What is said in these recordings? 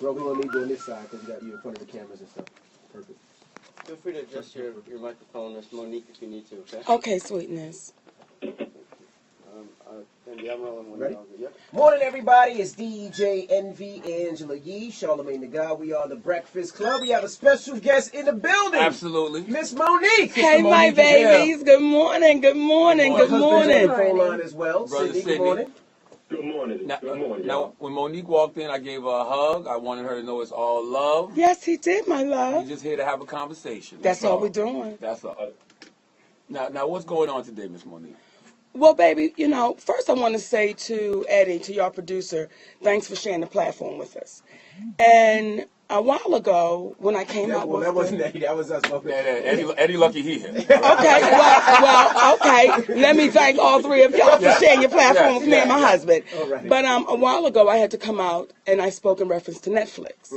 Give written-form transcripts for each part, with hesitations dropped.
Bro, we're going to need you on this side because you got you in front of the cameras and stuff. Perfect. Feel free to adjust your microphone, Miss Monique, if you need to, okay? Okay, sweetness. I'm rolling Ready? Yep. Morning, everybody. It's DJ Envy, Angela Yee, Charlamagne the God. We are the Breakfast Club. We have a special guest in the building. Absolutely. Miss Monique. Hey, my babies. Good morning. Good morning. Good morning. On the phone line as well. Brother Sydney, good morning. Good morning. Good morning. Y'all. Now, when Monique walked in, I gave her a hug. I wanted her to know it's all love. Yes, he did, my We're love. just here to have a conversation. That's all we're doing. That's all. Now, what's going on today, Miss Monique? Well, baby, you know, first I want to say to Eddie, to your producer, thanks for sharing the platform with us. And a while ago, when I came out with... that wasn't Eddie. That was us. Eddie Lucky here. Okay, well, okay. Let me thank all three of y'all for sharing your platform with me and my husband. Right. But a while ago, I had to come out, and I spoke in reference to Netflix.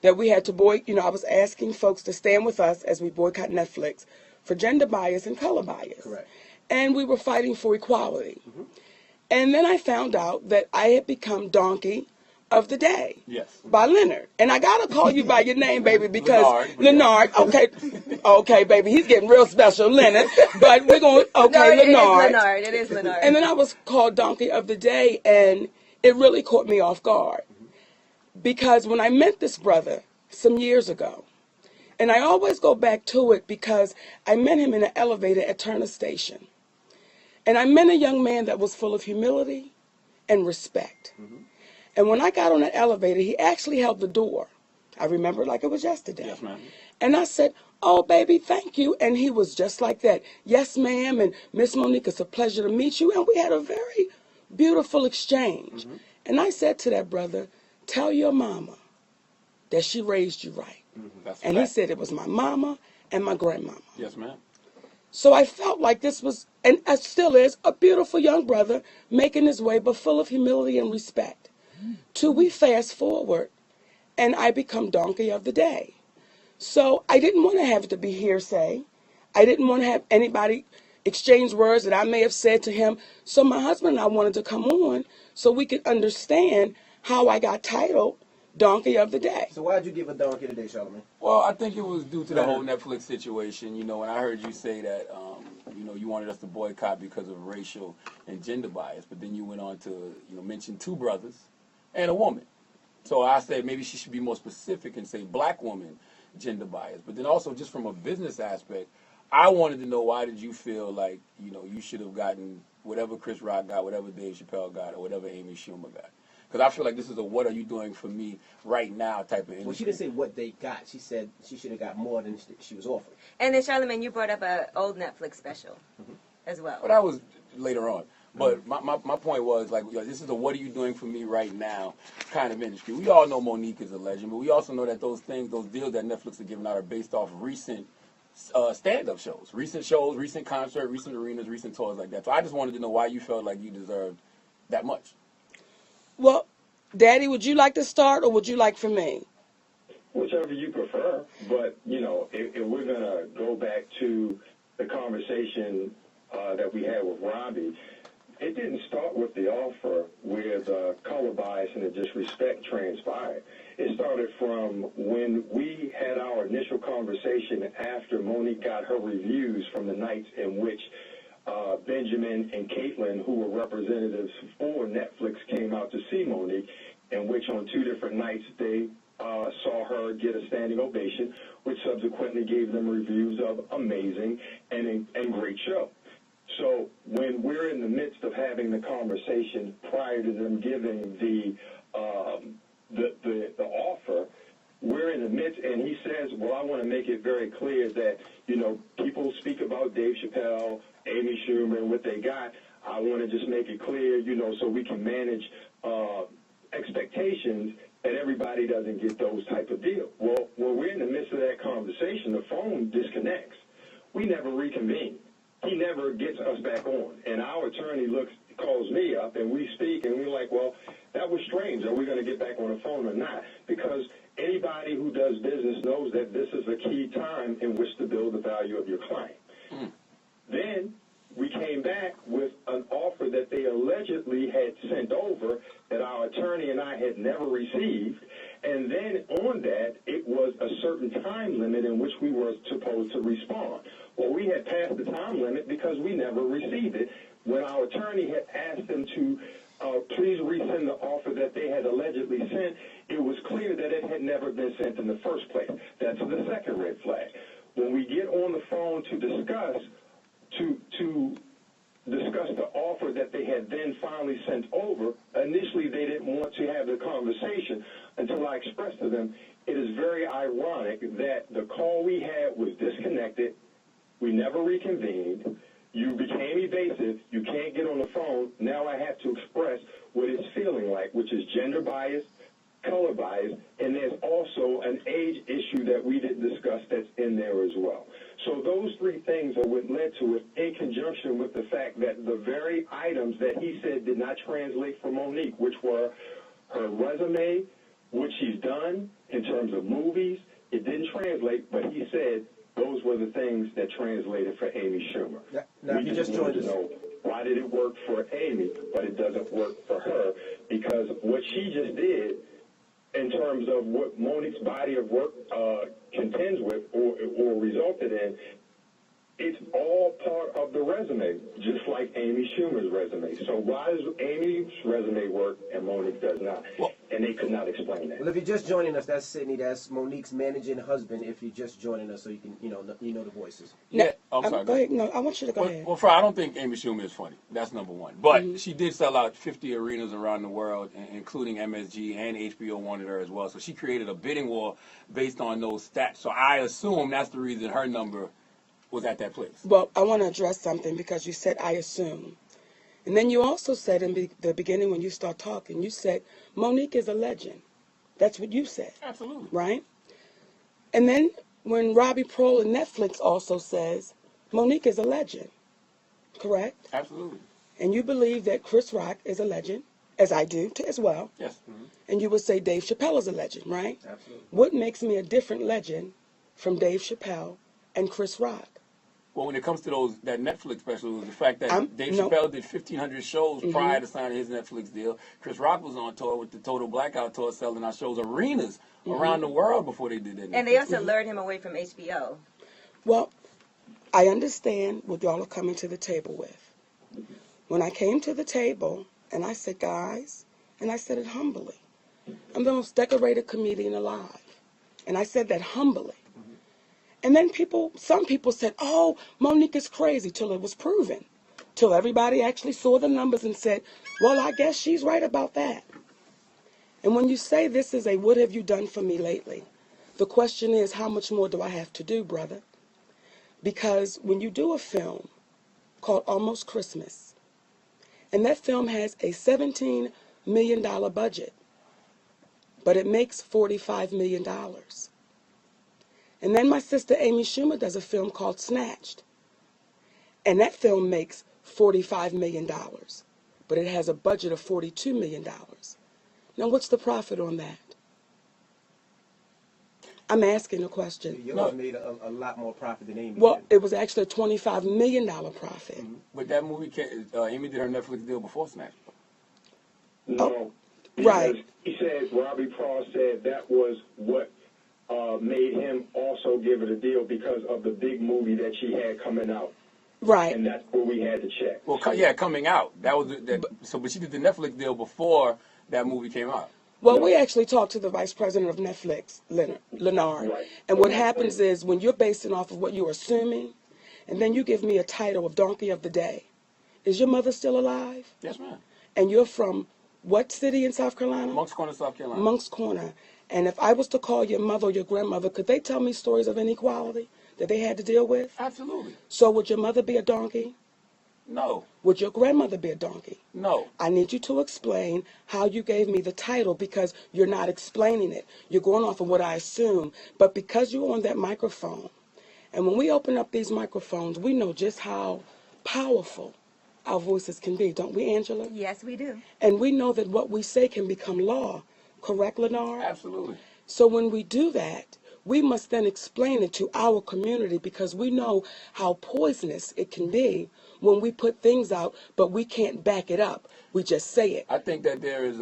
That we had to I was asking folks to stand with us as we boycott Netflix for gender bias and color bias. Correct. And we were fighting for equality. And then I found out that I had become Donkey of the Day. Yes. By Leonard. And I got to call you by your name, baby, because Leonard, okay, baby, he's getting real special, Leonard. But we're going to, Leonard. It is Leonard. And then I was called Donkey of the Day, and it really caught me off guard. Because when I met this brother some years ago, and I always go back to it because I met him in an elevator at Turner Station. And I met a young man that was full of humility and respect. And when I got on that elevator, he actually held the door. I remember it like it was yesterday. Yes, ma'am. And I said, oh, baby, thank you. And he was just like that. Yes, ma'am. And Miss Monique, it's a pleasure to meet you. And we had a very beautiful exchange. And I said to that brother, tell your mama that she raised you right. And he said it was my mama and my grandmama. Yes, ma'am. So I felt like this was, and it still is, a beautiful young brother making his way, but full of humility and respect. Till we fast forward, and I become Donkey of the Day. So I didn't want to have it to be hearsay. I didn't want to have anybody exchange words that I may have said to him. So my husband and I wanted to come on so we could understand how I got titled Donkey of the Day. So why'd you give a donkey today, Charlamagne? Well, I think it was due to the whole Netflix situation. You know, and I heard you say that, you wanted us to boycott because of racial and gender bias. But then you went on to, mention two brothers and a woman. So I said maybe she should be more specific and say black woman gender bias. But then also just from a business aspect, I wanted to know why did you feel like, you should have gotten whatever Chris Rock got, whatever Dave Chappelle got, or whatever Amy Schumer got. Because I feel like this is a what are you doing for me right now type of industry. Well, she didn't say what they got. She said she should have got more than she was offering. And then, Charlamagne, you brought up an old Netflix special as well. Well, that was later on. But my point was, like, this is a what are you doing for me right now kind of industry. We all know Monique is a legend, but we also know that those deals that Netflix are giving out are based off recent stand-up shows, recent concert, recent arenas, recent tours like that. So I just wanted to know why you felt like you deserved that much. Well, Daddy, would you like to start or would you like for me? Whichever you prefer. But, if we're going to go back to the conversation that we had with Robbie, it didn't start with the offer where the color bias and the disrespect transpired. It started from when we had our initial conversation after Monique got her reviews from the nights in which Benjamin and Caitlin, who were representatives for Netflix, came out to see Monique, in which on two different nights they saw her get a standing ovation, which subsequently gave them reviews of amazing and great show. So when we're in the midst of having the conversation prior to them giving the offer, we're in the midst, and he says, well, I want to make it very clear that, people speak about Dave Chappelle, Amy Schumer, and what they got. I want to just make it clear, so we can manage expectations that everybody doesn't get those type of deals. Well, when we're in the midst of that conversation, the phone disconnects. We never reconvene. He never gets us back on. And our attorney calls me up, and we speak, and we're like, well, that was strange. Are we going to get back on the phone or not? Because anybody who does business knows that this is a key time in which to build the value of your client. Then we came back with an offer that they allegedly had sent over that our attorney and I had never received. And then on that, it was a certain time limit in which we were supposed to respond. Well, we had passed the time limit because we never received it. When our attorney had asked them to please resend the offer that they had allegedly sent, it was clear that it had never been sent in the first place. That's the second red flag. When we get on the phone to discuss the offer that they had then finally sent over, initially they didn't want to have the conversation until I expressed to them, it is very ironic that the call we had was disconnected, we never reconvened, you became evasive, you can't get on the phone, now I have to express what it's feeling like, which is gender bias, color bias, and there's also an age issue that we didn't discuss that's in there as well. So those three things are what led to it, in conjunction with the fact that the very items that he said did not translate for Monique, which were her resume, what she's done in terms of movies, it didn't translate, but he said those were the things that translated for Amy Schumer. Now, if you just joined us, know why did it work for Amy, but it doesn't work for her? Because what she just did, in terms of what Monique's body of work contends with or resulted in, it's all part of the resume, just like Amy Schumer's resume. So why does Amy's resume work and Monique does not? And they could not explain that. well, if you're just joining us, that's Sydney. That's Monique's managing husband. If you're just joining us, so you can, you know the voices. Yeah, I'm sorry. Go ahead. No, I want you to go ahead. Well, I don't think Amy Schumer is funny. That's number one. But she did sell out 50 arenas around the world, including MSG, and HBO wanted her as well. So she created a bidding war based on those stats. So I assume that's the reason her number was at that place. Well, I want to address something because you said, I assume. And then you also said in the beginning when you start talking, you said, Monique is a legend. That's what you said. Absolutely. Right? And then when Robbie Prohl and Netflix also says, Monique is a legend. Correct? Absolutely. And you believe that Chris Rock is a legend, as I do as well. Yes. And you would say Dave Chappelle is a legend, right? Absolutely. What makes me a different legend from Dave Chappelle and Chris Rock? Well, when it comes to that Netflix special, it was the fact that Dave no. Chappelle did 1,500 shows prior to signing his Netflix deal. Chris Rock was on tour with the Total Blackout Tour, selling our shows arenas around the world before they did that. And they also lured him away from HBO. Well, I understand what y'all are coming to the table with. When I came to the table, and I said, guys, and I said it humbly, I'm the most decorated comedian alive. And I said that humbly. And then some people said, oh, Monique is crazy, till it was proven. Till everybody actually saw the numbers and said, well, I guess she's right about that. And when you say this is a what have you done for me lately, the question is, how much more do I have to do, brother? Because when you do a film called Almost Christmas, and that film has a $17 million budget, but it makes $45 million. And then my sister Amy Schumer does a film called Snatched. And that film makes $45 million, but it has a budget of $42 million. Now, what's the profit on that? I'm asking a question. Yours made a lot more profit than Amy Well, did. it was actually a $25 million profit. But that movie, Amy did her Netflix deal before Snatch. No. Right. Because he said, Robbie Prohl said that was what made him also give it a deal because of the big movie that she had coming out. Right. And that's where we had to check. Well, coming out. That was but she did the Netflix deal before that movie came out. Well, we actually talked to the vice president of Netflix, Leonard. Right. And what happens is when you're basing off of what you're assuming, and then you give me a title of Donkey of the Day. Is your mother still alive? Yes, ma'am. And you're from what city in South Carolina? Moncks Corner, South Carolina. Moncks Corner. And if I was to call your mother or your grandmother, could they tell me stories of inequality that they had to deal with? Absolutely. So would your mother be a donkey? No. Would your grandmother be a donkey? No. I need you to explain how you gave me the title because you're not explaining it. You're going off of what I assume. But because you're on that microphone, and when we open up these microphones, we know just how powerful our voices can be, don't we, Angela? Yes, we do. And we know that what we say can become law. Correct, Leonard? Absolutely. So when we do that, we must then explain it to our community because we know how poisonous it can be when we put things out, but we can't back it up. We just say it. I think that there is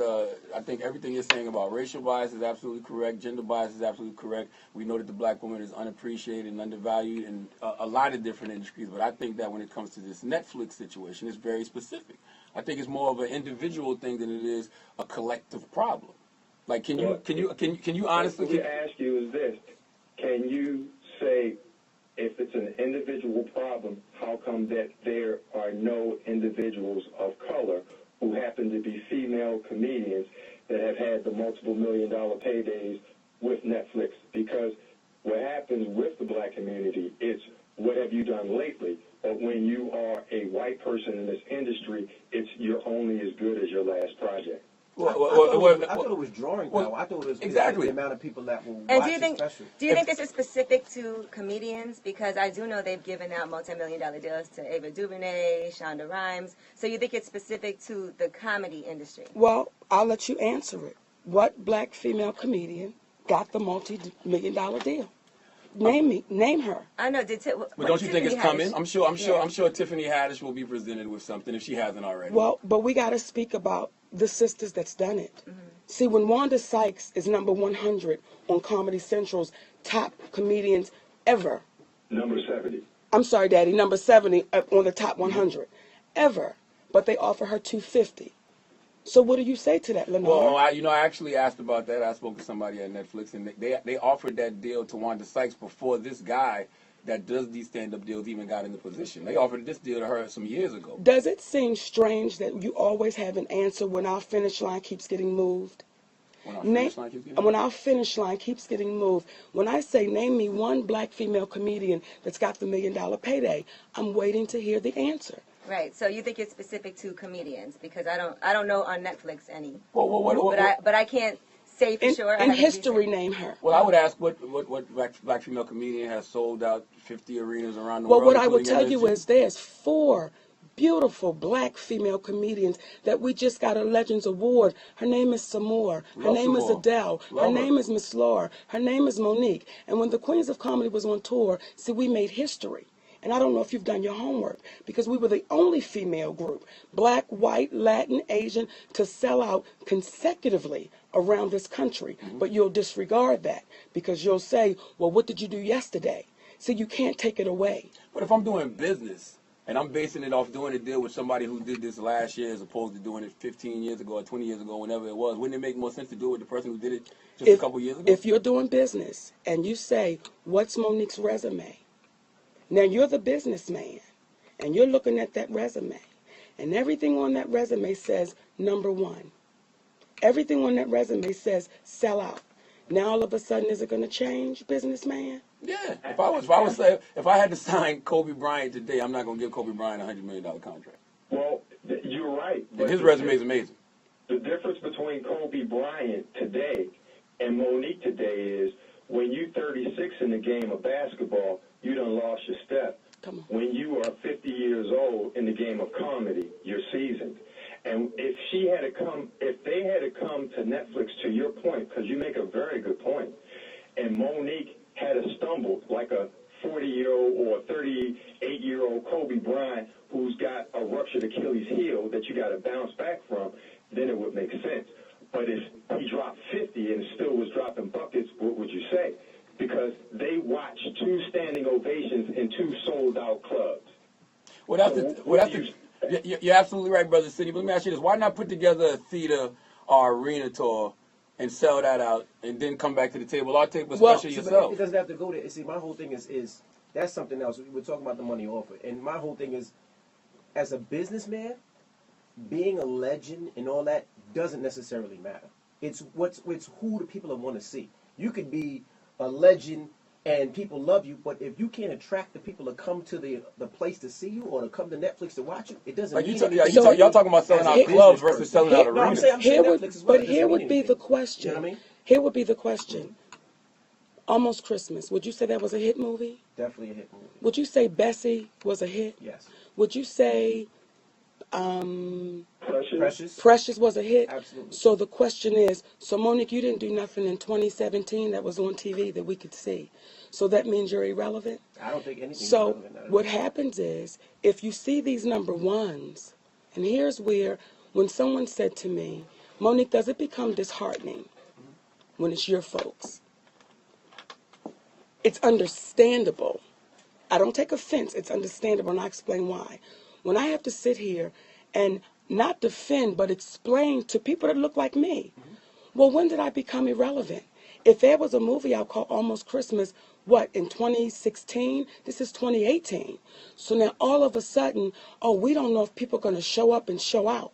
I think everything you're saying about racial bias is absolutely correct. Gender bias is absolutely correct. We know that the black woman is unappreciated and undervalued in a lot of different industries, but I think that when it comes to this Netflix situation, it's very specific. I think it's more of an individual thing than it is a collective problem. Like, can you honestly? What we ask you is this: can you say, if it's an individual problem, how come that there are no individuals of color who happen to be female comedians that have had the multiple million-dollar paydays with Netflix? Because what happens with the black community, it's what have you done lately? But when you are a white person in this industry, it's you're only as good as your last project. I thought it was drawing power. I thought it was exactly the amount of people that will And watch do you think special. this is specific to comedians? Because I do know they've given out multi-million-dollar deals to Ava DuVernay, Shonda Rhimes. So you think it's specific to the comedy industry? Well, I'll let you answer it. What black female comedian got the multi-million-dollar deal? Name her. I know. But don't you think it's coming? Haddish? I'm sure Tiffany Haddish will be presented with something if she hasn't already. Well, but we got to speak about the sisters that's done it. Mm-hmm. See, when Wanda Sykes is number 100 on Comedy Central's top comedians ever. Number 70. I'm sorry, Daddy, number 70 on the top 100 ever. But they offer her 250. So what do you say to that, Leonard? Well, I actually asked about that. I spoke to somebody at Netflix, and they offered that deal to Wanda Sykes before this guy that does these stand-up deals even got into position. They offered this deal to her some years ago. Does it seem strange that you always have an answer when our finish line keeps getting moved? When our finish line keeps getting moved? When our finish line keeps getting moved. When I say, name me one black female comedian that's got the $1 million payday, I'm waiting to hear the answer. Right. So you think it's specific to comedians? Because I don't know on Netflix any. But I can't say for sure. In history, name her. Well, I would ask what black female comedian has sold out 50 arenas around the Well, world. what I would tell you is there's 4 beautiful black female comedians that we just got a Legends Award. Her name is Samore. Her name is Adele. Her name is Miss Laura. Her name is Monique. And when the Queens of Comedy was on tour, see, we made history. And I don't know if you've done your homework, because we were the only female group, black, white, Latin, Asian, to sell out consecutively around this country. Mm-hmm. But you'll disregard that because you'll say, well, what did you do yesterday? So you can't take it away. But if I'm doing business and I'm basing it off doing a deal with somebody who did this last year as opposed to doing it 15 years ago or 20 years ago, whenever it was, wouldn't it make more sense to do it with the person who did it just a couple years ago? If you're doing business and you say, what's Monique's resume? Now, you're the businessman, and you're looking at that resume, and everything on that resume says number 1. Everything on that resume says sell out. Now, all of a sudden, is it going to change, businessman? Yeah. If I had to sign Kobe Bryant today, I'm not going to give Kobe Bryant a $100 million contract. Well, you're right. And his resume is amazing. The difference between Kobe Bryant today and Monique today is when you're 36 in the game of basketball, you done lost your step. Come on. When you are 50 years old in the game of comedy, you're seasoned. And if they had to come to Netflix, to your point, because you make a very good point, and Monique had stumbled like a 40-year-old or a 38-year-old Kobe Bryant who's got a ruptured Achilles heel that you got to bounce back from, then it would make sense. But if he dropped 50 and still was dropping buckets, what would you say? Because they watched 2 standing ovations in 2 sold-out clubs. You're absolutely right, Brother City. But let me ask you this. Why not put together a theater or arena tour and sell that out and then come back to the table? Or take a special yourself. It doesn't have to go there. See, my whole thing is that's something else. We're talking about the money offer. And my whole thing is, as a businessman, being a legend and all that doesn't necessarily matter. It's who the people want to see. You could be a legend and people love you, but if you can't attract the people to come to the place to see you or to come to Netflix to watch it, it doesn't mean anything. Y'all talking about selling out clubs versus selling out arenas. Here would be the question. You know what I mean? Here would be the question. Almost Christmas. Would you say that was a hit movie? Definitely a hit movie. Would you say Bessie was a hit? Yes. Would you say Precious? Precious was a hit. Absolutely. So the question is, so Monique, you didn't do nothing in 2017 that was on TV that we could see. So that means you're irrelevant? I don't think anything is So relevant. Not at what all. happens is, if you see these number ones, and here's where, when someone said to me, Monique, does it become disheartening when it's your folks? It's understandable. I don't take offense. It's understandable, and I explain why. When I have to sit here and not defend, but explain to people that look like me, well, when did I become irrelevant? If there was a movie out called Almost Christmas, what, in 2016? This is 2018. So now all of a sudden, oh, we don't know if people are going to show up and show out.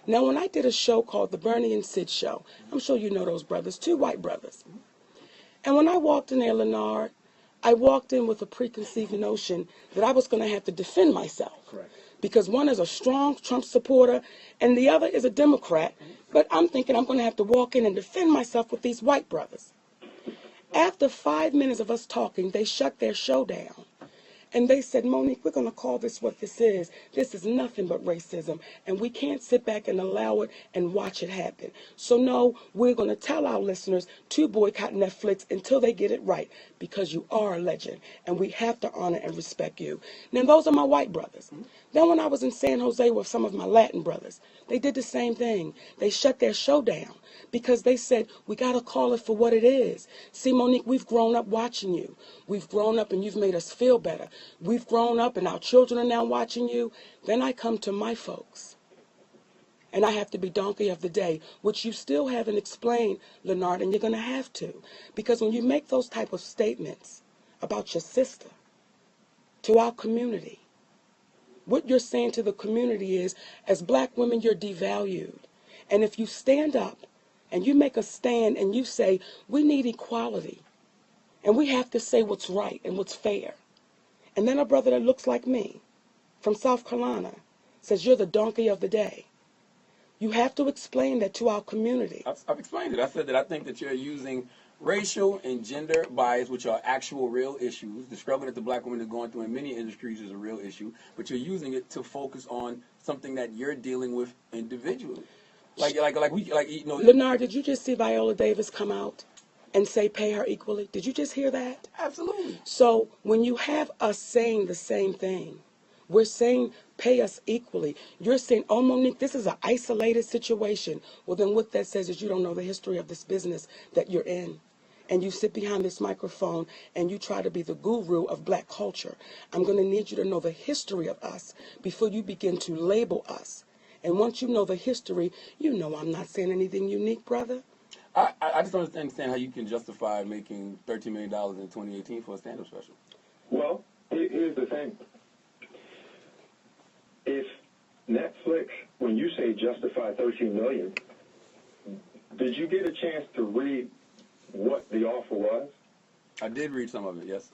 Now, when I did a show called The Bernie and Sid Show, I'm sure you know those brothers, two white brothers. And when I walked in there, Leonard, I walked in with a preconceived notion that I was going to have to defend myself. Correct. Because one is a strong Trump supporter and the other is a Democrat. But I'm thinking I'm going to have to walk in and defend myself with these white brothers. After 5 minutes of us talking, they shut their show down. And they said, Monique, we're going to call this what this is. This is nothing but racism. And we can't sit back and allow it and watch it happen. So, no, we're going to tell our listeners to boycott Netflix until they get it right. Because you are a legend. And we have to honor and respect you. Now, those are my white brothers. Then when I was in San Jose with some of my Latin brothers, they did the same thing. They shut their show down. Because they said, we got to call it for what it is. See, Monique, we've grown up watching you. We've grown up and you've made us feel better. We've grown up and our children are now watching you. Then I come to my folks. And I have to be donkey of the day, which you still haven't explained, Leonard, and you're going to have to. Because when you make those type of statements about your sister to our community, what you're saying to the community is, as black women, you're devalued. And if you stand up and you make a stand and you say, we need equality, and we have to say what's right and what's fair. And then a brother that looks like me from South Carolina says, you're the donkey of the day. You have to explain that to our community. I've explained it. I said that I think that you're using racial and gender bias, which are actual real issues. The struggle that the black woman is going through in many industries is a real issue, but you're using it to focus on something that you're dealing with individually. Leonard, did you just see Viola Davis come out and say pay her equally? Did you just hear that? Absolutely. So when you have us saying the same thing, we're saying pay us equally. You're saying, oh, Monique, this is an isolated situation. Well, then what that says is you don't know the history of this business that you're in. And you sit behind this microphone and you try to be the guru of black culture. I'm going to need you to know the history of us before you begin to label us. And once you know the history, you know I'm not saying anything unique, brother. I just don't understand how you can justify making $13 million in 2018 for a stand-up special. Well, here's the thing. If Netflix, when you say justify $13 million, did you get a chance to read what the offer was? I did read some of it, yes.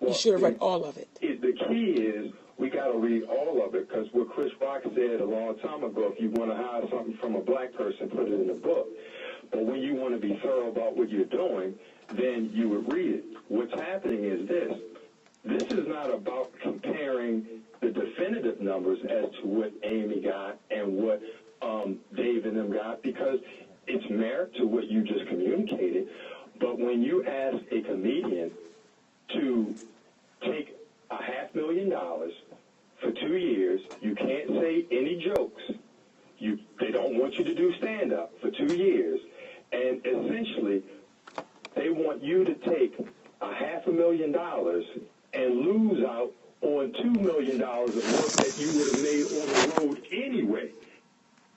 You should have read all of it. The key is we got to read all of it, because what Chris Rock said a long time ago, if you want to hide something from a black person, put it in the book. But when you want to be thorough about what you're doing, then you would read it. What's happening is this. This is not about comparing the definitive numbers as to what Amy got and what Dave and them got, because it's merit to what you just communicated. But when you ask a comedian to take $500,000 for 2 years, you can't say any jokes. They don't want you to do stand-up for 2 years. And essentially, they want you to take $500,000 and lose out on $2 million of work that you would have made on the road anyway.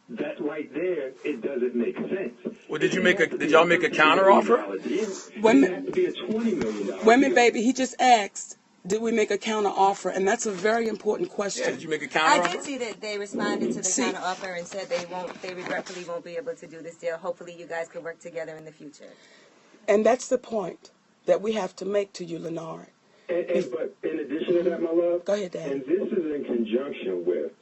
That right there, it doesn't make sense. Well, did y'all make a counteroffer? Wait a minute, baby. He just asked, did we make a counteroffer? And that's a very important question. Yeah, did you make a counteroffer? I did see that they responded to the counteroffer and said they regretfully won't be able to do this deal. Hopefully you guys could work together in the future. And that's the point that we have to make to you, Leonard. But in addition to that, my love, go ahead, Dad. And this is in conjunction with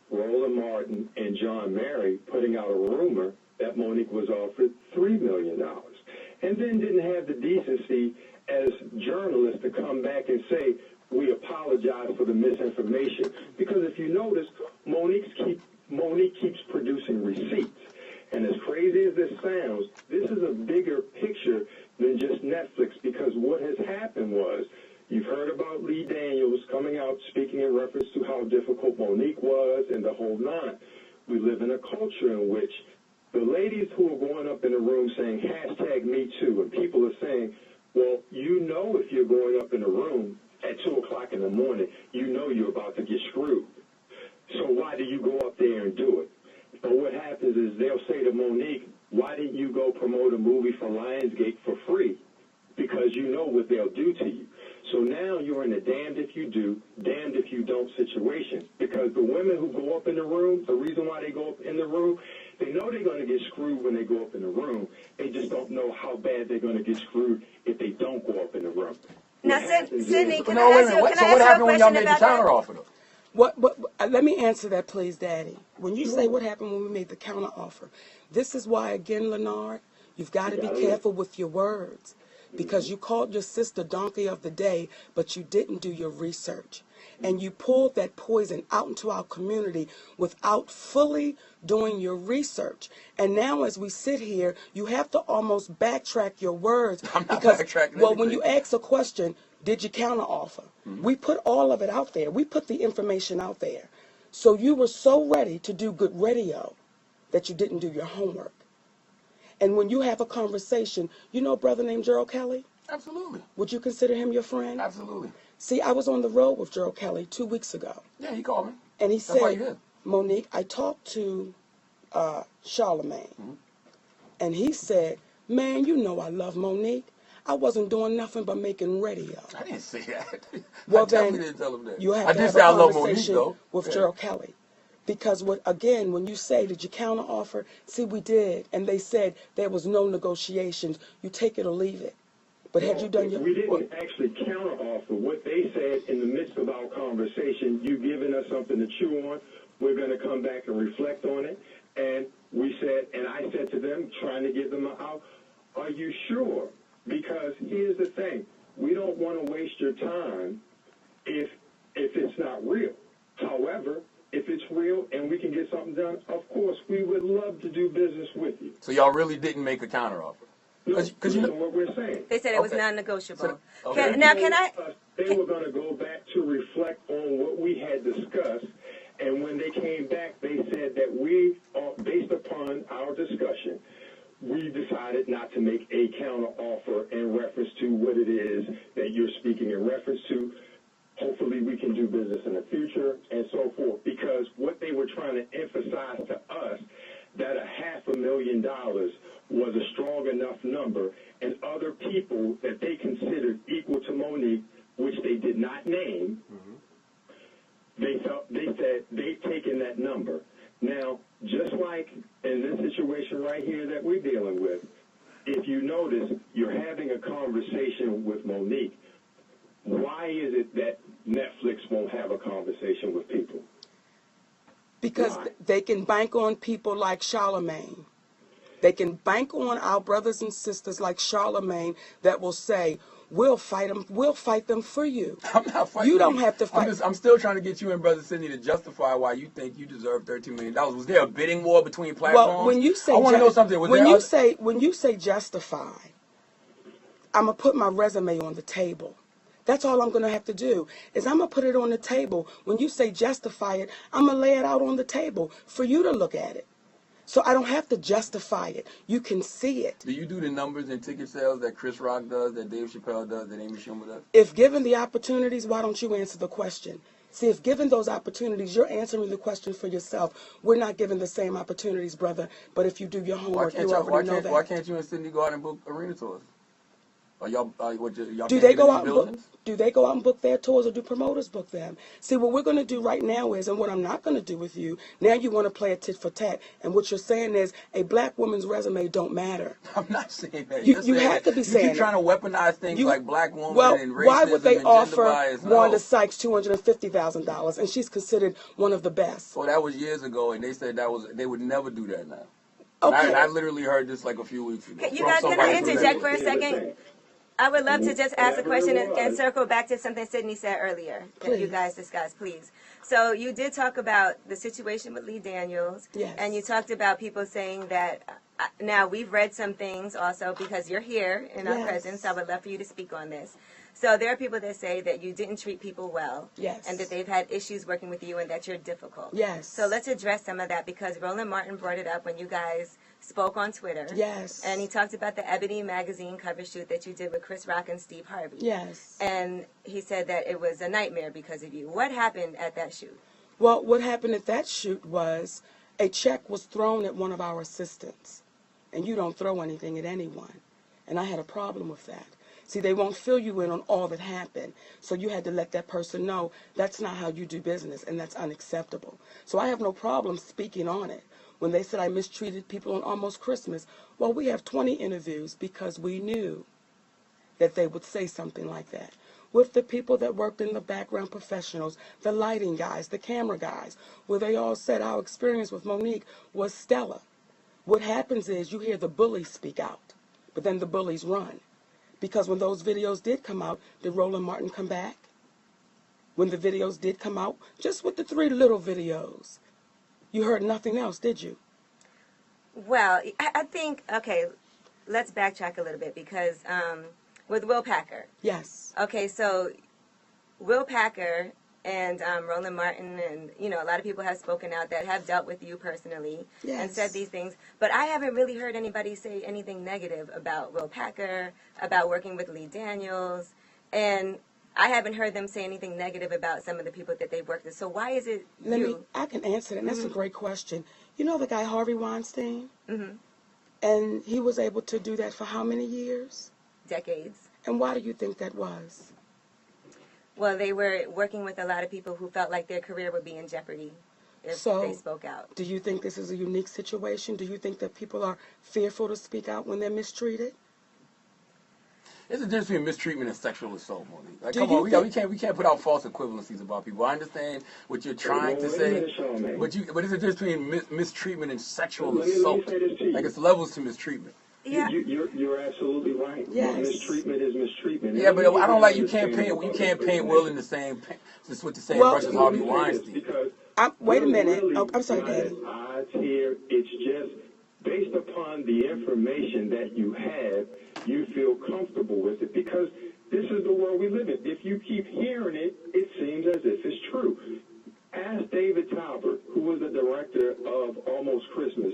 Roland Martin and John Mary putting out a rumor that Monique was offered $3 million, and then didn't have the decency as journalists to come back and say, we apologize for the misinformation. Because if you notice, Monique And as crazy as this sounds, this is a bigger picture than just Netflix, because what has happened was, you've heard about Lee Daniels coming out speaking in reference to how difficult Monique was and the whole nine. We live in a culture in which the ladies who are going up in the room saying hashtag me too, and people are saying, well, you know, if you're going up in a room at 2 o'clock in the morning, you know you're about to get screwed. So why do you go up there and do it? But what happens is they'll say to Monique, why didn't you go promote a movie for Lionsgate for free? Because you know what they'll do to you. So now you're in a damned if you do, damned if you don't situation. Because the women who go up in the room, the reason why they go up in the room, they know they're going to get screwed when they go up in the room. They just don't know how bad they're going to get screwed if they don't go up in the room. Now, Sydney, can No, I wait a ask minute. you What a question happened when y'all made the about that? counteroffer, though? Let me answer that, please, Daddy. When you say what happened when we made the counteroffer, this is why, again, Leonard, you've got to be careful with your words, because you called your sister Donkey of the Day, but you didn't do your research. And you pulled that poison out into our community without fully doing your research. And now as we sit here, you have to almost backtrack your words. I'm not because, backtracking well, when anything. you ask a question, did you counteroffer? We put all of it out there. We put the information out there. So you were so ready to do good radio that you didn't do your homework. And when you have a conversation, you know a brother named Gerald Kelly? Absolutely. Would you consider him your friend? Absolutely. See, I was on the road with Gerald Kelly 2 weeks ago. Yeah, he called me. And he That's why you said, did. Monique, I talked to Charlamagne. And he said, man, you know I love Monique. I wasn't doing nothing but making radio. I didn't say that. Well, Tell then, me didn't tell him that. you have I to did have say a I love Monique, conversation though. with Yeah. Gerald Kelly. Because, again, when you say, did you counteroffer? See, we did. And they said there was no negotiations. You take it or leave it. But had you done your... We didn't actually counteroffer. What they said in the midst of our conversation, you giving us something to chew on, we're going to come back and reflect on it. And we said, and I said to them, trying to give them out, are you sure? Because here's the thing. We don't want to waste your time if it's not real. However, if it's real and we can get something done, of course, we would love to do business with you. So y'all really didn't make a counteroffer? Because you know what we're saying. They said it was Okay. non-negotiable. So- okay. Can I? They were going to go back to reflect on what we had discussed, and when they came back, they said that we, based upon our discussion, we decided not to make a counter offer in reference to what it is that you're speaking in reference to. Hopefully we can do business in the future and so forth, because what they were trying to emphasize to us, that $500,000 was a strong enough number, and other people that they considered equal to Monique, which they did not name, they said they've taken that number. Now, just like in this situation right here that we're dealing with, if you notice, you're having a conversation with Monique. Why is it that Netflix won't have a conversation with people? Because Why? they can bank on people like Charlamagne. They can bank on our brothers and sisters like Charlamagne that will say, we'll fight them for you. I'm not fighting. You don't have to fight. I'm still trying to get you and Brother Sidney to justify why you think you deserve $13 million. Was there a bidding war between platforms? Well, when you say I want to know something. Was when there you other- when you say justify, I'm gonna put my resume on the table. That's all I'm gonna have to do is I'm gonna put it on the table. When you say justify it, I'm gonna lay it out on the table for you to look at it. So I don't have to justify it. You can see it. Do you do the numbers and ticket sales that Chris Rock does, that Dave Chappelle does, that Amy Schumer does? If given the opportunities, why don't you answer the question? See, if given those opportunities, you're answering the question for yourself. We're not given the same opportunities, brother. But if you do your homework, you already know that. Why can't you and Sidney go out and book arena tours? Or y'all Do they go out and book? Do they go out and book their tours, or do promoters book them? See, what we're going to do right now is, and what I'm not going to do with you, now you want to play a tit for tat, and what you're saying is a black woman's resume don't matter. I'm not saying that. You You're saying have to be you saying keep trying to weaponize things like black woman and racism why would they and gender offer bias. Wanda Sykes $250,000, and she's considered one of the best? Well, that was years ago, and they said they would never do that now. Okay. I literally heard this like a few weeks ago. You guys, can I interject for a second? I would love to just ask a Whatever question it and was. circle back to something Sydney said earlier that you Please. guys discussed, please. So you did talk about the situation with Lee Daniels. Yes. And you talked about people saying that, now we've read some things also because you're here in our Yes. presence. I would love for you to speak on this. So there are people that say that you didn't treat people well. Yes. And that they've had issues working with you and that you're difficult. Yes. So let's address some of that because Roland Martin brought it up when you guys spoke on Twitter. Yes. And he talked about the Ebony magazine cover shoot that you did with Chris Rock and Steve Harvey. Yes. And he said that it was a nightmare because of you. What happened at that shoot? Well, what happened at that shoot was a check was thrown at one of our assistants. And you don't throw anything at anyone. And I had a problem with that. See, they won't fill you in on all that happened. So you had to let that person know that's not how you do business, and that's unacceptable. So I have no problem speaking on it. When they said I mistreated people on Almost Christmas, well, we have 20 interviews because we knew that they would say something like that. With the people that worked in the background professionals, the lighting guys, the camera guys, where they all said our experience with Monique was stellar. What happens is you hear the bullies speak out, but then the bullies run. Because when those videos did come out, did Roland Martin come back? When the videos did come out, just with the 3 little videos, you heard nothing else, did you? Well, I think, okay, let's backtrack a little bit because with Will Packer. Yes. Okay, so Will Packer and Roland Martin and, you know, a lot of people have spoken out that have dealt with you personally and Yes. said these things. But I haven't really heard anybody say anything negative about Will Packer, about working with Lee Daniels. And I haven't heard them say anything negative about some of the people that they've worked with. So why is it I can answer that. And that's a great question. You know the guy Harvey Weinstein? Mm-hmm. And he was able to do that for how many years? Decades? And why do you think that was? Well, they were working with a lot of people who felt like their career would be in jeopardy if So, they spoke out. Do you think this is a unique situation? Do you think that people are fearful to speak out when they're mistreated? There's a difference between mistreatment and sexual assault, Monique. Like, Do come you on, we can't put out false equivalencies about people. I understand what you're trying to Wait a say, minute, Charlamagne. but there's a difference between mistreatment and sexual Let me assault. say this to you. Like, it's levels to mistreatment. Yeah. You're absolutely right. Yes. Mistreatment is mistreatment. Yeah, but I don't like you can't paint Will in the same just with the same brush as Harvey Weinstein. Because Wait a minute. really Oh, I'm sorry, not Daddy. at odds here. It's just based upon the information that you have, you feel comfortable with it because this is the world we live in. If you keep hearing it, it seems as if it's true. Ask David Talbert, who was the director of Almost Christmas,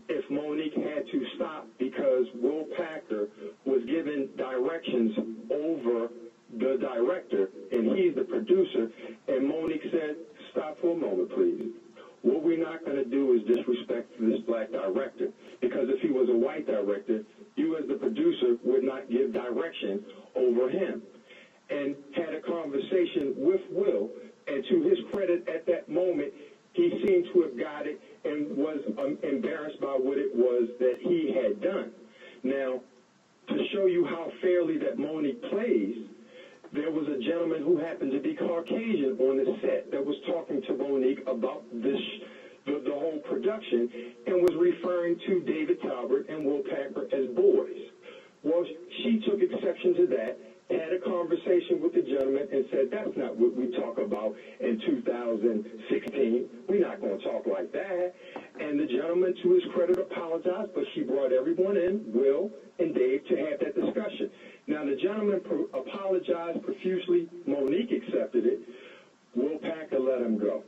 if Monique had to stop because Will Packer was given directions over the director, and he's the producer, and Monique said, stop for a moment, please. What we're not going to do is disrespect this black director, because if he was a white director, you as the producer would not give direction over him. And had a conversation with Will, and to his credit at that moment, he seemed to have got it and was embarrassed by what it was that he had done. Now, to show you how fairly that Monique plays, there was a gentleman who happened to be Caucasian on the set that was talking to Monique about this, the whole production, and was referring to David Talbert and Will Packer as boys. Well, she took exception to that, had a conversation with the gentleman and said, that's not what we talk about in 2016. We're not going to talk like that. And the gentleman, to his credit, apologized, but she brought everyone in, Will and Dave, to have that discussion. Now, the gentleman apologized profusely. Monique accepted it. Will Packer let him go.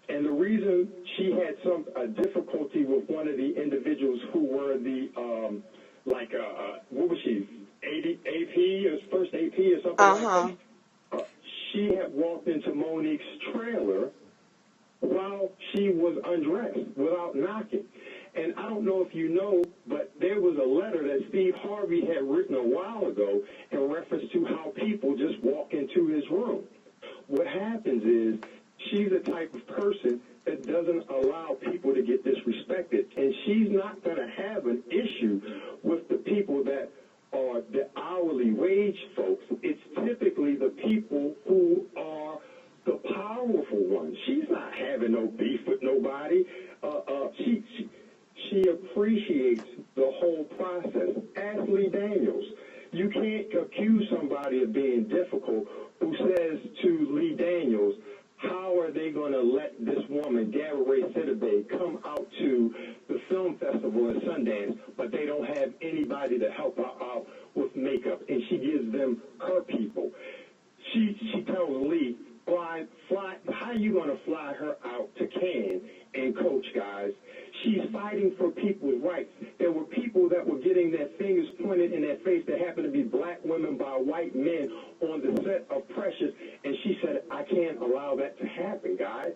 And the reason she had a difficulty with one of the individuals who were the, what was she, AP, or first AP or something like that? She had walked into Monique's trailer while she was undressed without knocking. And I don't know if you know, but there was a letter that Steve Harvey had written a while ago in reference to how people just walk into his room. What happens is she's the type of person that doesn't allow people to get disrespected. And she's not going to have an issue with the people that are the hourly wage folks. It's typically the people who are the powerful ones. She's not having no beef with nobody. She appreciates the whole process. Ask Lee Daniels. You can't accuse somebody of being difficult who says to Lee Daniels, how are they going to let this woman, Gary Ray Sidibe, come out to the film festival in Sundance, but they don't have anybody to help her out with makeup, and she gives them her people. She tells Lee, fly, how are you going to fly her out to Cannes and coach, guys? She's fighting for people's rights. There were people that were getting their fingers pointed in their face that happened to be black women by white men on the set of Precious, and she said, I can't allow that to happen, guys.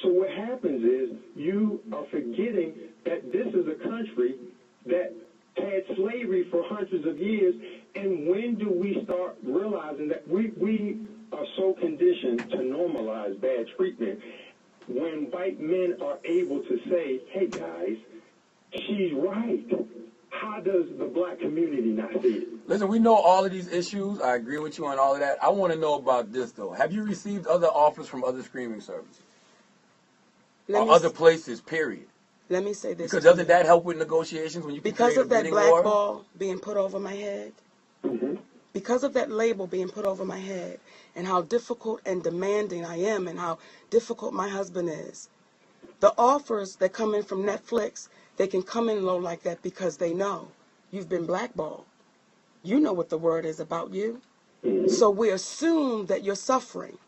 So what happens is you are forgetting that this is a country that had slavery for hundreds of years, and when do we start realizing that we are so conditioned to normalize bad treatment when white men are able to say, hey guys, she's right? How does the black community not see it? Listen, we know all of these issues. I agree with you on all of that. I want to know about this, though. Have you received other offers from other streaming services? Or other places, period? Let me say this. Because doesn't that help with negotiations when you can Because create of that a black war? ball being put over my head, because of that label being put over my head, and how difficult and demanding I am, and how difficult my husband is, the offers that come in from Netflix, they can come in low like that because they know you've been blackballed. You know what the word is about you. So we assume that you're suffering,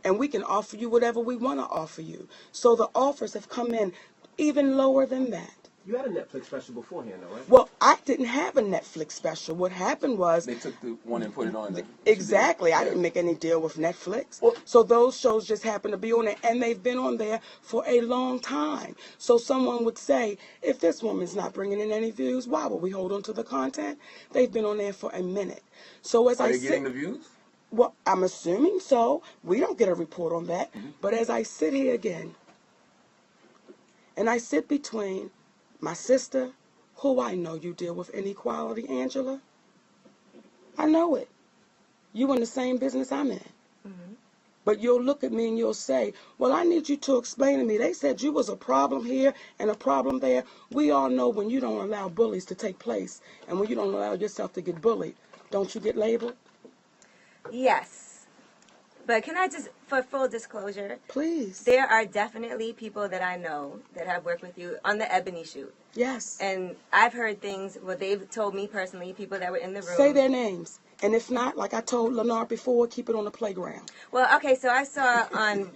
and we can offer you whatever we want to offer you. So the offers have come in even lower than that. You had a Netflix special beforehand, though, right? Well, I didn't have a Netflix special. What happened was... They took the one and put it on there. Exactly. I didn't make any deal with Netflix. Well, so those shows just happened to be on there, and they've been on there for a long time. So someone would say, if this woman's not bringing in any views, why would we hold on to the content? They've been on there for a minute. So as are they getting the views? Well, I'm assuming so. We don't get a report on that. But as I sit here again, and I sit between my sister, who I know you deal with inequality, Angela. I know it. You in the same business I'm in. But you'll look at me and you'll say, well, I need you to explain to me. They said you was a problem here and a problem there. We all know when you don't allow bullies to take place and when you don't allow yourself to get bullied, don't you get labeled? Yes. But can I just, for full disclosure, Please. there are definitely people that I know that have worked with you on the Ebony shoot. Yes. And I've heard things, well, they've told me personally, people that were in the room. Say their names. And if not, like I told Leonard before, keep it on the playground. Well, okay, so I saw on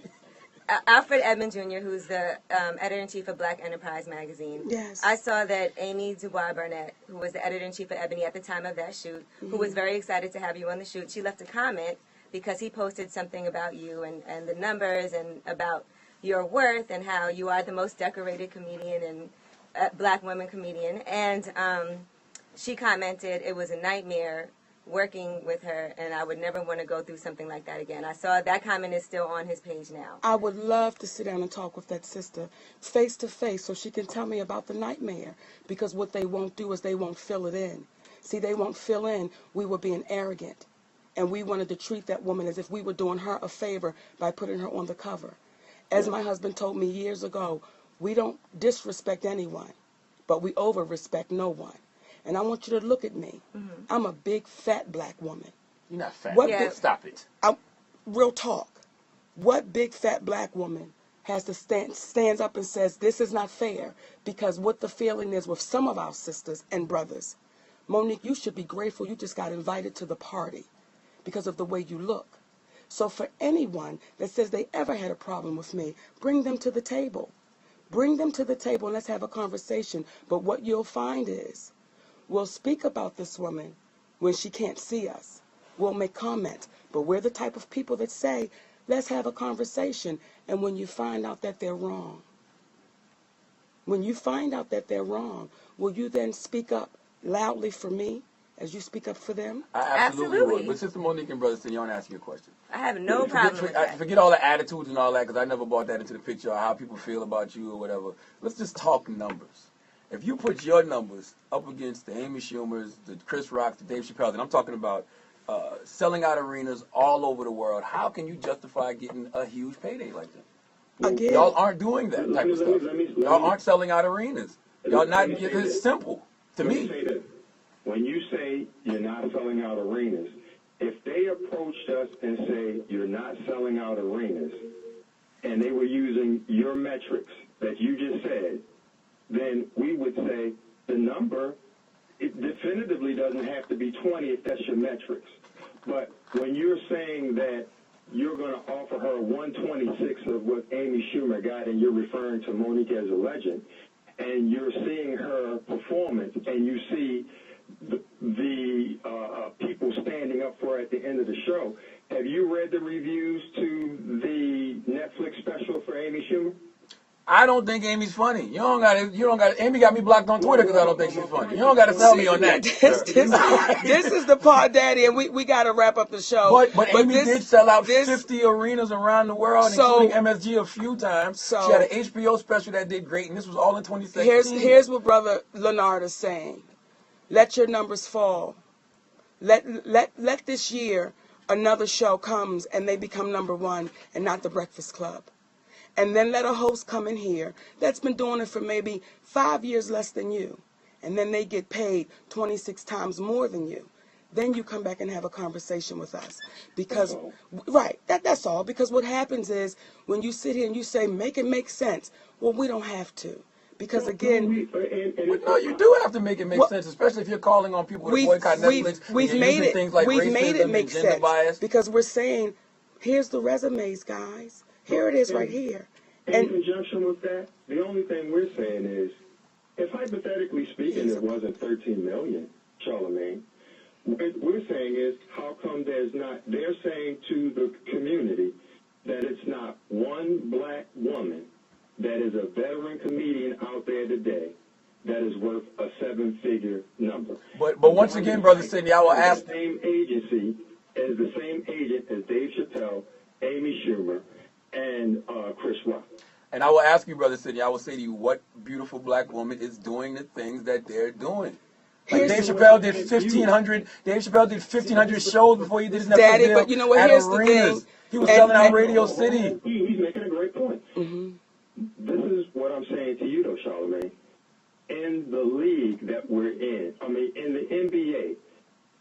Alfred Edmond Jr., who's the editor-in-chief of Black Enterprise magazine. Yes. I saw that Amy Dubois Burnett, who was the editor-in-chief of Ebony at the time of that shoot, who was very excited to have you on the shoot, she left a comment because he posted something about you and the numbers and about your worth and how you are the most decorated comedian and black women comedian. And she commented it was a nightmare working with her, and I would never want to go through something like that again. I saw that comment is still on his page now. I would love to sit down and talk with that sister face to face so she can tell me about the nightmare, because what they won't do is they won't fill it in. See, they won't fill in we were being arrogant, and we wanted to treat that woman as if we were doing her a favor by putting her on the cover. As my husband told me years ago, we don't disrespect anyone, but we over-respect no one. And I want you to look at me. I'm a big, fat black woman. You're not fat. Stop it. Real talk. What big, fat black woman has to stands up and says, this is not fair? Because what the feeling is with some of our sisters and brothers, Monique, you should be grateful you just got invited to the party because of the way you look. So for anyone that says they ever had a problem with me, bring them to the table. Bring them to the table and let's have a conversation. But what you'll find is, we'll speak about this woman when she can't see us. We'll make comments. But we're the type of people that say, let's have a conversation. And when you find out that they're wrong, will you then speak up loudly for me as you speak up for them? I absolutely would. But Sister Monique and Brother Stenyon, ask you a question. I have no problem with that. Forget all the attitudes and all that, because I never brought that into the picture of how people feel about you or whatever. Let's just talk numbers. If you put your numbers up against the Amy Schumers, the Chris Rocks, the Dave Chappelle's, and I'm talking about selling out arenas all over the world, how can you justify getting a huge payday like that? Again, Y'all aren't doing that type of stuff. Y'all aren't selling out arenas. Y'all not. It's simple to me. when you say you're not selling out arenas, if they approached us and say you're not selling out arenas, and they were using your metrics that you just said, then we would say the number, it definitively doesn't have to be 20 if that's your metrics. But when you're saying that you're going to offer her 126 of what Amy Schumer got, and you're referring to Monique as a legend, and you're seeing her performance, and you see the people standing up for her at the end of the show, have you read the reviews to the Netflix special for Amy Schumer? I don't think Amy's funny. You don't got to. Amy got me blocked on Twitter because I don't think she's funny. You don't got to sell me on that. This is the Pod Daddy, and we got to wrap up the show. But Amy did sell out 50 arenas around the world, including MSG a few times. She had an HBO special that did great, and this was all in 2016. Here's what Brother Leonard is saying. Let your numbers fall. Let this year another show comes and they become number one and not the Breakfast Club. And then let a host come in here that's been doing it for maybe 5 years less than you. And then they get paid 26 times more than you. Then you come back and have a conversation with us. Because, right, that's all. Because what happens is when you sit here and you say, make it make sense, well, we don't have to. Because again, no, you do have to make it make sense, especially if you're calling on people to boycott Netflix. We've made it make sense bias. because we're saying, here's the resumes, guys. Here it is right here. In conjunction with that, the only thing we're saying is, if hypothetically speaking it wasn't 13 million, Charlamagne, what we're saying is, how come there's not, they're saying to the community that it's not one black woman that is a veteran comedian out there today that is worth a 7-figure number. But once again, Brother Sidney, I will ask. The same agency as the same agent as Dave Chappelle, Amy Schumer, and Chris Rock. And I will ask you, Brother Sidney, I will say to you, what beautiful black woman is doing the things that they're doing? Like Dave Chappelle did 1,500. Dave Chappelle did 1,500 shows before he did his Netflix Daddy, deal but you know what? Here's the thing. He was selling out Radio City. He's making a great point. Mm-hmm. This is what I'm saying to you, though, Charlamagne. In the league that we're in, I mean, in the NBA,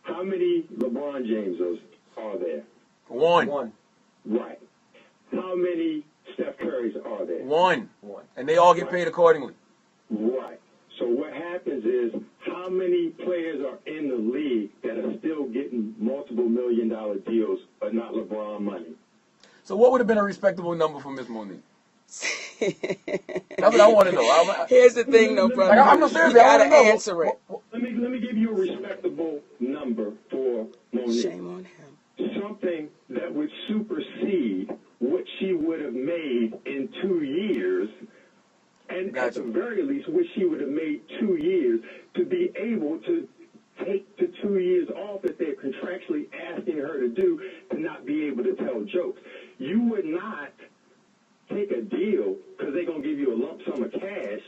how many LeBron Jameses are there? One. Right. How many Steph Currys are there? One. And they all get paid accordingly. Right. So what happens is, how many players are in the league that are still getting multiple million-dollar deals, but not LeBron money? So what would have been a respectable number for Miss Monique? That's what I want to know. Here's the thing, though, brother. I'm not serious. You gotta answer it. Let me give you a respectable number for Monique. Shame on him. Something that would supersede what she would have made in 2 years, and at the very least, what she would have made 2 years to be able to take the 2 years off that they're contractually asking her to do to not be able to tell jokes. You would not take a deal because they're going to give you a lump sum of cash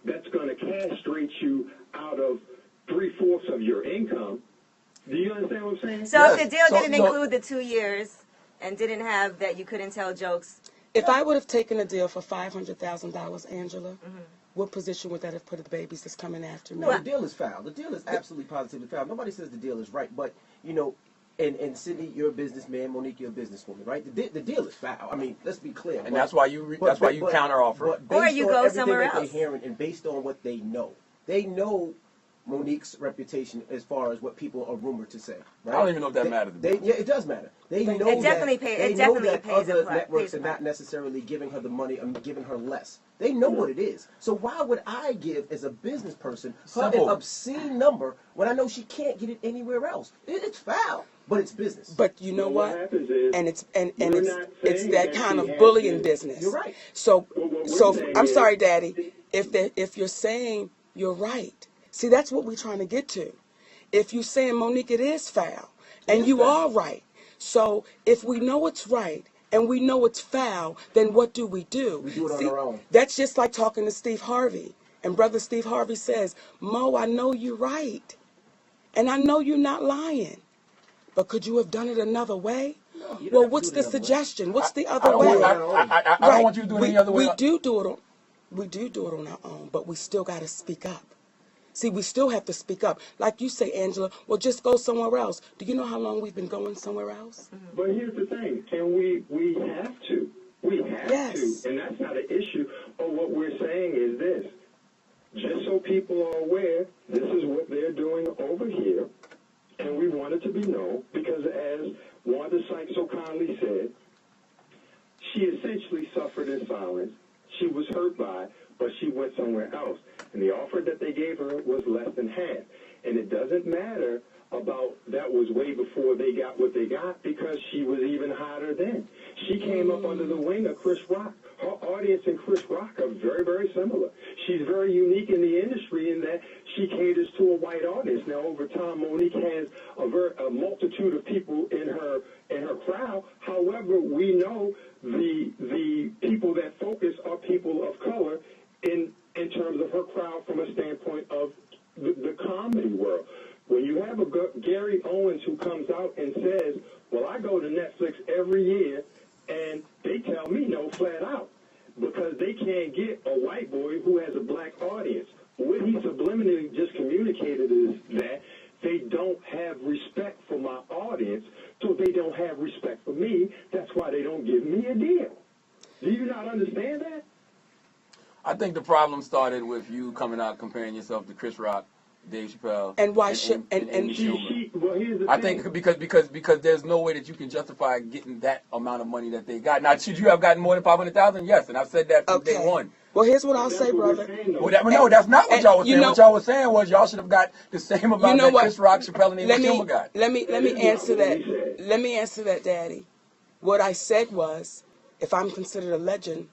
that's going to castrate you out of 3/4 of your income. Do you understand what I'm saying? So if the deal didn't include the 2 years and didn't have that you couldn't tell jokes. If I would have taken a deal for $500,000, Angela, what position would that have put the babies that's coming after me? No, the deal is foul. The deal is absolutely positively foul. Nobody says the deal is right, but you know, and Sidney, you're a businessman. Monique, you're a businesswoman, right? The deal is foul. I mean, let's be clear. And that's why you counter offer. Or you go somewhere else. They're hearing and based on what they know Monique's reputation as far as what people are rumored to say. Right? I don't even know if that matters. Yeah, it does matter. They know it definitely that pays other networks are not necessarily giving her the money and giving her less. They know what it is. So why would I give, as a business person, her an obscene number when I know she can't get it anywhere else? It's foul, but it's business. But you know what? And it's that kind of she bullying business. You're right. So I'm sorry, Daddy. If you're saying you're right, see, that's what we're trying to get to. If you're saying, Monique, it is foul, and you are right. So if we know it's right and we know it's foul, then what do? We do it on our own. That's just like talking to Steve Harvey. And Brother Steve Harvey says, Mo, I know you're right. And I know you're not lying. But could you have done it another way? No, well, what's the suggestion? What's the other way? I don't want you to do it any other way. We do do it on our own, but we still got to speak up. See, we still have to speak up. Like you say, Angela, well, just go somewhere else. Do you know how long we've been going somewhere else? But here's the thing, and we have to. We have Yes. to, and that's not an issue. But what we're saying is this. Just so people are aware, this is what they're doing over here, and we want it to be known, because as Wanda Sykes so kindly said, she essentially suffered in silence. She was hurt by it, but she went somewhere else. And the offer that they gave her was less than half. And it doesn't matter about that was way before they got what they got, because she was even hotter then. She came up under the wing of Chris Rock. Her audience and Chris Rock are very, very similar. She's very unique in the industry in that she caters to a white audience. Now, over time, Monique has a multitude of people in her crowd. However, we know the people that focus are people of color in terms of her crowd from a standpoint of the comedy world. When you have a Gary Owens who comes out and says, well, I go to Netflix every year, and they tell me no flat out, because they can't get a white boy who has a black audience. What he subliminally just communicated is that they don't have respect for my audience, so they don't have respect for me. That's why they don't give me a deal. Do you not understand that? I think the problem started with you coming out comparing yourself to Chris Rock, Dave Chappelle, And why and Amy Schumer. Well, here's the I thing. think because there's no way that you can justify getting that amount of money that they got. Now, should you have gotten more than 500,000? Yes, and I've said that from day one. Well, here's what I'll That's say, what we're brother. saying, though. Well, no, that's not what And y'all was you saying. know- What y'all was saying was y'all should have got the same amount You know that what? Chris Rock, Chappelle, and Amy Let Schumer got. me answer that. Let me answer that, Daddy. What I said was, if I'm considered a legend,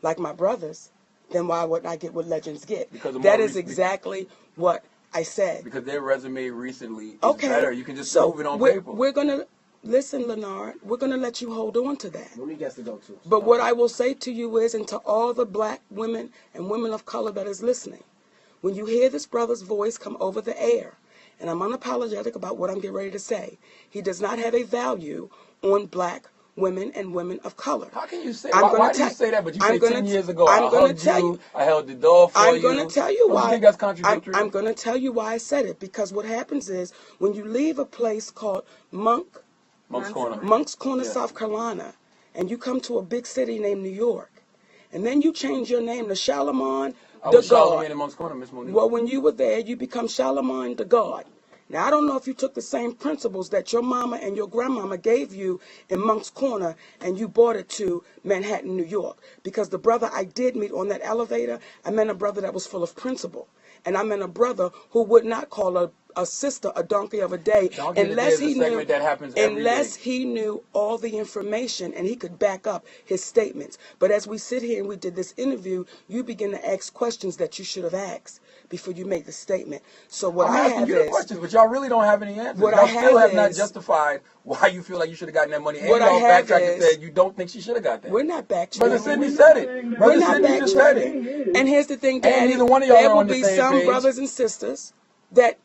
like my brothers, then why wouldn't I get what legends get? Because of That more is exactly what I said. Because their resume recently is Okay. better. You can just so prove it on we're, paper. We're gonna listen, Leonard. We're gonna let you hold on to that. Monique has to go too. But what I will say to you is, and to all the black women and women of color that is listening, when you hear this brother's voice come over the air, and I'm unapologetic about what I'm getting ready to say, he does not have a value on black women and women of color. How can you say? I'm Why gonna do you tell- say that? But you I'm said gonna 10 t- years ago, I'm I gonna hugged tell you, you- I held the door for I'm you. going to tell you Don't why. you think that's contradictory? I'm going to tell you why I said it, because what happens is when you leave a place called Monk's Corner, Yeah. South Carolina, and you come to a big city named New York, and then you change your name to Charlamagne I the was Charlamagne God. in Monk's Corner, Miss Monique. Well, when you were there, you become Charlamagne the God. Now, I don't know if you took the same principles that your mama and your grandmama gave you in Monk's Corner and you brought it to Manhattan, New York. Because the brother I did meet on that elevator, I met a brother that was full of principle. And I met a brother who would not call a sister a donkey of a day Donkey of the Day unless is a he knew segment that happens every unless day. he knew all the information and he could back up his statements. But as we sit here and we did this interview, you begin to ask questions that you should have asked before you make the statement. So what I'm I asking have you the is questions, but y'all really don't have any answers. What Y'all I still have have not is- justified why you feel like you should have gotten that money. And What I y'all have backtracked and is- said you don't think she should have got that. we're not backtracking. Brother Sidney said it. We're Brother not Sidney just said it. backtracking. And here's the thing, Daddy, neither one of y'all there are will on the be same some page. brothers and sisters that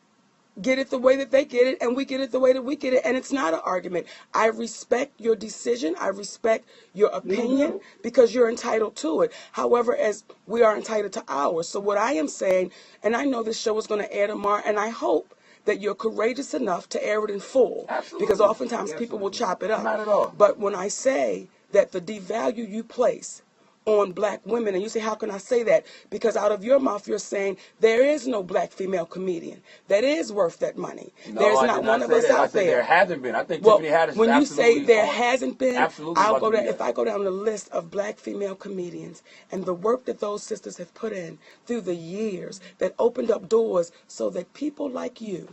get it the way that they get it, and we get it the way that we get it, and it's not an argument. I respect your decision. I respect your opinion because you're entitled to it. However, as we are entitled to ours. So what I am saying, and I know this show is going to air tomorrow, and I hope that you're courageous enough to air it in full. Absolutely. Because oftentimes people will chop it up. Not at all. But when I say that the devalue you place on black women, and you say, how can I say that? Because out of your mouth you're saying there is no black female comedian that is worth that money. No, There's I not did one not of say us that. I out said there. there hasn't been. I think Well, Tiffany Haddish is when you say absolutely there on- hasn't been, absolutely I'll about go to do down. that. If I go down the list of black female comedians and the work that those sisters have put in through the years that opened up doors so that people like you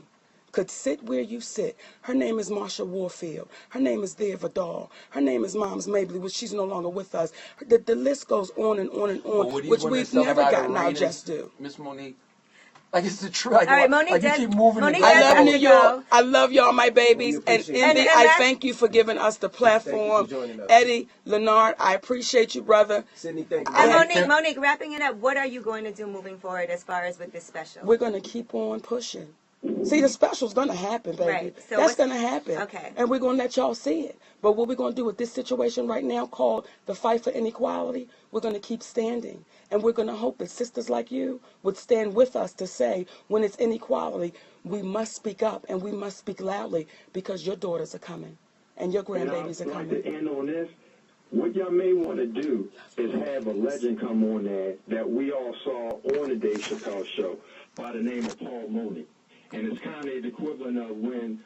could sit where you sit. Her name is Marsha Warfield. Her name is Thea Vidal. Her name is Moms Mabley, which she's no longer with us. The list goes on and on and But on, would these which women we've selling never out gotten our arenas, just due. Miss Monique, like it's the truth. Like, All right, Monique like you does- keep moving Monique the I does love have New to York. go. I love y'all, my babies. We And appreciate Indy, it. I And thank you for giving us the platform. joining us. Eddie, Leonard, I appreciate you, brother. Sydney, thank you. And Monique, wrapping it up, what are you going to do moving forward as far as with this special? We're going to keep on pushing. See, the special's going to happen, baby. Right. So That's going to happen. Okay. And we're going to let y'all see it. But what we're going to do with this situation right now called the fight for inequality, we're going to keep standing. And we're going to hope that sisters like you would stand with us to say, when it's inequality, we must speak up and we must speak loudly because your daughters are coming and your grandbabies are And I'd like coming. to end on this. What y'all may want to do is have a legend come on there that we all saw on the Dave Chappelle show by the name of Paul Mooney. And it's kind of the equivalent of when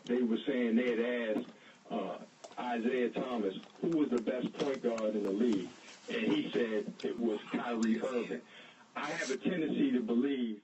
they were saying they had asked Isaiah Thomas who was the best point guard in the league. And he said it was Kyrie Irving. I have a tendency to believe